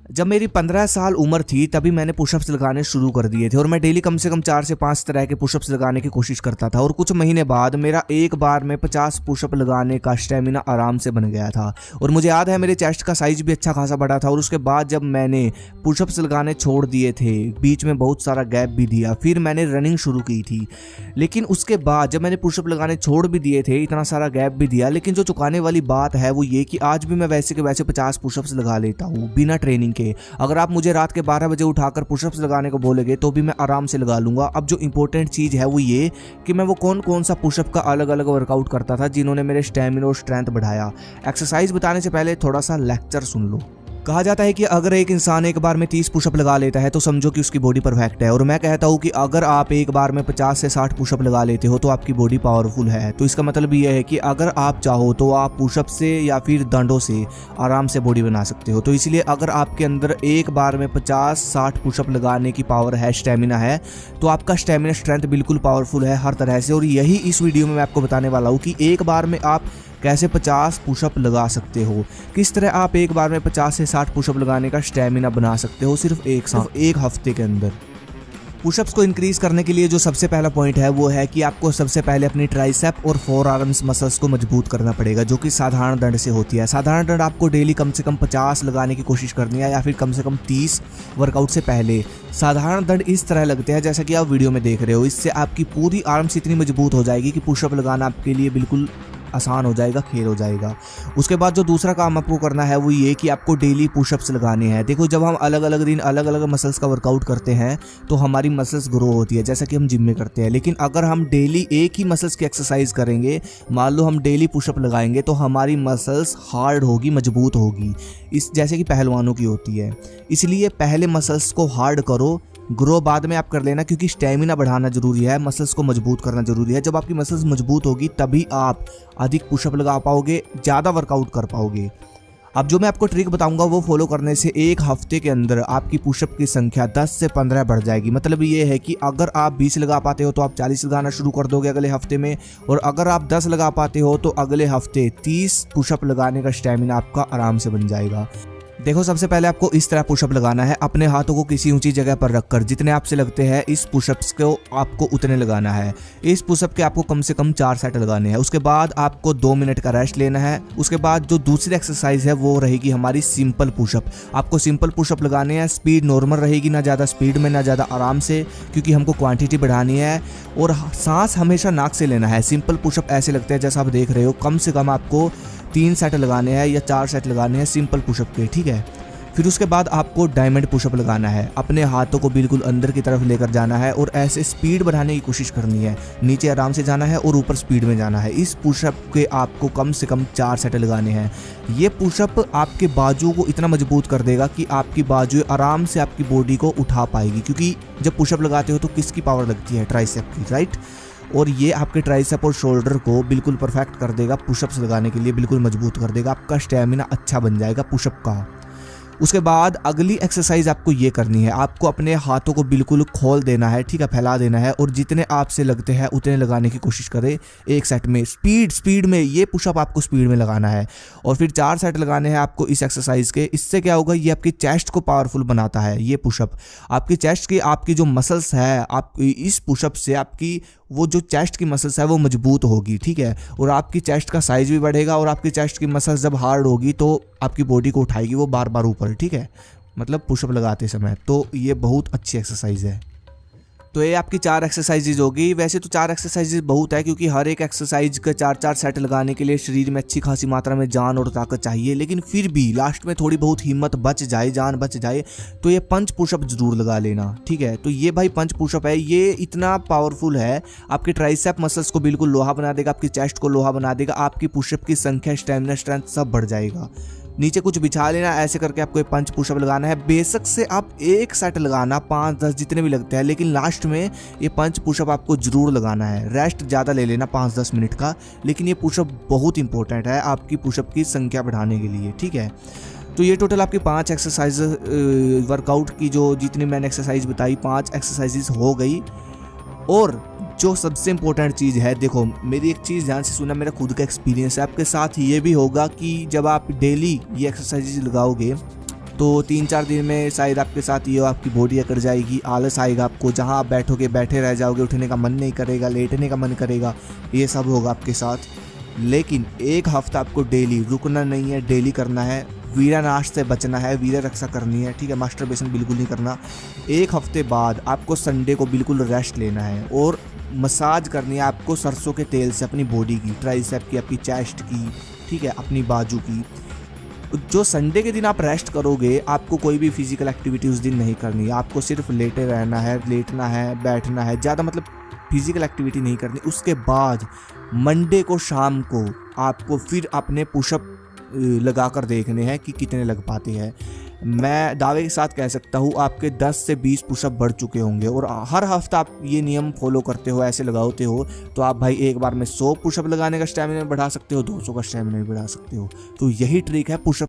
जब मेरी 15 साल उम्र थी तभी मैंने पुशअप्स लगाने शुरू कर दिए थे और मैं डेली कम से कम 4 से 5 तरह के पुशअप्स लगाने की कोशिश करता था और कुछ महीने बाद मेरा एक बार में 50 पुशअप लगाने का स्टेमिना आराम से बन गया था। और मुझे याद है मेरे चेस्ट का साइज भी अच्छा खासा बढ़ा था। और उसके बाद जब मैंने पुशअप्स लगाने छोड़ दिए थे, बीच में बहुत सारा गैप भी दिया, फिर मैंने रनिंग शुरू की थी। लेकिन उसके बाद जब मैंने पुशअप लगाने छोड़ भी दिए थे, इतना सारा गैप भी दिया, लेकिन जो चुकाने वाली बात है वो ये कि आज भी मैं वैसे के वैसे 50 पुशअप्स लगा लेता हूँ बिना ट्रेनिंग के। अगर आप मुझे रात के 12 बजे उठाकर पुशअप्स लगाने को बोलेंगे तो भी मैं आराम से लगा लूंगा। अब जो इंपॉर्टेंट चीज़ है वो ये कि मैं वो कौन कौन सा पुशअप का अलग अलग वर्कआउट करता था जिन्होंने मेरे स्टैमिना और स्ट्रेंथ बढ़ाया। एक्सरसाइज बताने से पहले थोड़ा सा लेक्चर सुन लो। कहा जाता है कि अगर एक इंसान एक बार में 30 पुशअप लगा लेता है तो समझो कि उसकी बॉडी परफेक्ट है। और मैं कहता हूँ कि अगर आप एक बार में 50 से 60 पुशअप लगा लेते हो तो आपकी बॉडी पावरफुल है। तो इसका मतलब ये है कि अगर आप चाहो तो आप पुशअप से या फिर डंडों से आराम से बॉडी बना सकते हो। तो इसलिए अगर आपके अंदर एक बार में 50-60 पुशअप लगाने की पावर है, स्टेमिना है, तो आपका स्टेमिना स्ट्रेंथ बिल्कुल पावरफुल है हर तरह से। और यही इस वीडियो में मैं आपको बताने वाला हूँ कि एक बार में आप कैसे 50 पुशअप लगा सकते हो, किस तरह आप एक बार में 50 से 60 पुशअप लगाने का स्टेमिना बना सकते हो सिर्फ एक हफ्ते के अंदर। पुशअप्स को इंक्रीज करने के लिए जो सबसे पहला पॉइंट है वो है कि आपको सबसे पहले अपनी ट्राइसेप और फोर आर्म्स मसल्स को मजबूत करना पड़ेगा, जो कि साधारण दंड से होती है। साधारण दंड आपको डेली कम से कम 50 लगाने की कोशिश करनी है या फिर कम से कम 30 वर्कआउट से पहले। साधारण दंड इस तरह लगते हैं जैसा कि आप वीडियो में देख रहे हो। इससे आपकी पूरी आर्म्स इतनी मजबूत हो जाएगी कि पुशअप लगाना आपके लिए बिल्कुल आसान हो जाएगा, खेल हो जाएगा। उसके बाद जो दूसरा काम आपको करना है वो ये कि आपको डेली पुशअप्स लगाने हैं। देखो, जब हम अलग अलग दिन अलग अलग मसल्स का वर्कआउट करते हैं तो हमारी मसल्स ग्रो होती है, जैसा कि हम जिम में करते हैं। लेकिन अगर हम डेली एक ही मसल्स की एक्सरसाइज करेंगे, मान लो हम डेली पुशअप लगाएंगे, तो हमारी मसल्स हार्ड होगी, मजबूत होगी, इस जैसे कि पहलवानों की होती है। इसलिए पहले मसल्स को हार्ड करो, ग्रो बाद में आप कर लेना, क्योंकि स्टेमिना बढ़ाना जरूरी है, मसल्स को मजबूत करना जरूरी है। जब आपकी मसल्स मजबूत होगी तभी आप अधिक पुशअप लगा पाओगे, ज़्यादा वर्कआउट कर पाओगे। अब जो मैं आपको ट्रिक बताऊंगा वो फॉलो करने से एक हफ्ते के अंदर आपकी पुशअप की संख्या 10 से 15 बढ़ जाएगी। मतलब ये है कि अगर आप 20 लगा पाते हो तो आप 40 लगाना शुरू कर दोगे अगले हफ्ते में, और अगर आप 10 लगा पाते हो तो अगले हफ्ते 30 पुशअप लगाने का स्टेमिना आपका आराम से बन जाएगा। देखो, सबसे पहले आपको इस तरह पुशअप लगाना है, अपने हाथों को किसी ऊंची जगह पर रखकर। जितने आपसे लगते हैं इस पुशअप्स को आपको उतने लगाना है। इस पुशअप के आपको कम से कम 4 सेट लगाने हैं। उसके बाद आपको 2 मिनट का रेस्ट लेना है। उसके बाद जो दूसरी एक्सरसाइज है वो रहेगी हमारी सिंपल पुशअप। आपको सिंपल पुशअप लगाने हैं, स्पीड नॉर्मल रहेगी, ना ज़्यादा स्पीड में ना ज़्यादा आराम से, क्योंकि हमको क्वांटिटी बढ़ानी है। और सांस हमेशा नाक से लेना है। सिंपल पुशअप ऐसे लगते हैं जैसा आप देख रहे हो, कम से कम आपको 3 सेट लगाने हैं या 4 सेट लगाने हैं सिंपल पुशअप के, ठीक है। फिर उसके बाद आपको डायमंड पुशअप लगाना है। अपने हाथों को बिल्कुल अंदर की तरफ लेकर जाना है और ऐसे स्पीड बढ़ाने की कोशिश करनी है। नीचे आराम से जाना है और ऊपर स्पीड में जाना है। इस पुशअप के आपको कम से कम 4 सेट लगाने हैं। ये पुशअप आपके बाजुओं को इतना मजबूत कर देगा कि आपकी बाजुएं आराम से आपकी बॉडी को उठा पाएगी, क्योंकि जब पुशअप लगाते हो तो किसकी पावर लगती है? ट्राइसेप की, राइट। और ये आपके ट्राइसेप और शोल्डर को बिल्कुल परफेक्ट कर देगा, पुशअप्स लगाने के लिए बिल्कुल मजबूत कर देगा। आपका स्टेमिना अच्छा बन जाएगा पुशअप का। उसके बाद अगली एक्सरसाइज आपको ये करनी है, आपको अपने हाथों को बिल्कुल खोल देना है, ठीक है, फैला देना है, और जितने आपसे लगते हैं उतने लगाने की कोशिश करें एक सेट में। स्पीड में ये पुशअप आपको स्पीड में लगाना है। और फिर 4 सेट लगाने हैं आपको इस एक्सरसाइज के। इससे क्या होगा, ये आपकी चेस्ट को पावरफुल बनाता है। ये पुशअप आपकी चेस्ट की, आपकी जो मसल्स है, आप इस पुशअप से आपकी वो जो चेस्ट की मसल्स है वो मजबूत होगी, ठीक है। और आपकी चेस्ट का साइज भी बढ़ेगा, और आपकी चेस्ट की मसल्स जब हार्ड होगी तो आपकी बॉडी को उठाएगी वो बार बार ऊपर, ठीक है, मतलब पुशअप लगाते समय। तो ये बहुत अच्छी एक्सरसाइज है। तो ये आपकी 4 एक्सरसाइजेज होगी। वैसे तो 4 एक्सरसाइजेज बहुत है, क्योंकि हर एक एक्सरसाइज का 4-4 सेट लगाने के लिए शरीर में अच्छी खासी मात्रा में जान और ताकत चाहिए। लेकिन फिर भी लास्ट में थोड़ी बहुत हिम्मत बच जाए, जान बच जाए, तो ये पंच पुशअप जरूर लगा लेना, ठीक है। तो ये भाई पंच पुशअप है, ये इतना पावरफुल है, आपके ट्राइसेप मसल्स को बिल्कुल लोहा बना देगा, आपकी चेस्ट को लोहा बना देगा, आपकी पुशअप की संख्या, स्टेमिना, स्ट्रेंथ सब बढ़ जाएगा। नीचे कुछ बिछा लेना, ऐसे करके आपको पंच पुशअप लगाना है। बेशक से आप एक सेट लगाना, 5-10 जितने भी लगते हैं, लेकिन लास्ट में ये पंच पुशअप आपको जरूर लगाना है। रेस्ट ज़्यादा ले लेना 5-10 मिनट का, लेकिन ये पुशअप बहुत इंपॉर्टेंट है आपकी पुशअप की संख्या बढ़ाने के लिए, ठीक है। तो ये टोटल आपकी 5 एक्सरसाइज वर्कआउट की, जो जितनी मैंने एक्सरसाइज बताई, 5 एक्सरसाइजेज हो गई। और जो सबसे इंपॉर्टेंट चीज़ है, देखो मेरी एक चीज़ ध्यान से सुनना, मेरा खुद का एक्सपीरियंस है, आपके साथ ये भी होगा कि जब आप डेली ये एक्सरसाइजेज लगाओगे तो 3-4 दिन में शायद आपके साथ ये आपकी बॉडी अकड़ जाएगी, आलस आएगा आपको, जहाँ आप बैठोगे बैठे रह जाओगे, उठने का मन नहीं करेगा, लेटने का मन करेगा, ये सब होगा आपके साथ। लेकिन एक हफ्ता आपको डेली रुकना नहीं है, डेली करना है, वीरानाश से बचना है, वीर रक्षा करनी है, ठीक है, मास्टरबेशन बिल्कुल नहीं करना। एक हफ्ते बाद आपको संडे को बिल्कुल रेस्ट लेना है और मसाज करनी है आपको सरसों के तेल से अपनी बॉडी की, ट्राइसेप की, आपकी चेस्ट की, ठीक है, अपनी बाजू की। जो संडे के दिन आप रेस्ट करोगे, आपको कोई भी फिजिकल एक्टिविटी उस दिन नहीं करनी है, आपको सिर्फ लेटे रहना है, लेटना है, बैठना है, ज़्यादा मतलब फिजिकल एक्टिविटी नहीं करनी। उसके बाद मंडे को शाम को आपको फिर अपने पुशअप लगा कर देखने हैं कि कितने लग पाते हैं। मैं दावे के साथ कह सकता हूँ आपके 10 से 20 पुशअप बढ़ चुके होंगे। और हर हफ्ता आप ये नियम फॉलो करते हो, ऐसे लगाते हो, तो आप भाई एक बार में 100 पुशअप लगाने का स्टैमिना बढ़ा सकते हो, 200 का स्टैमिना भी बढ़ा सकते हो। तो यही ट्रिक है पुशअप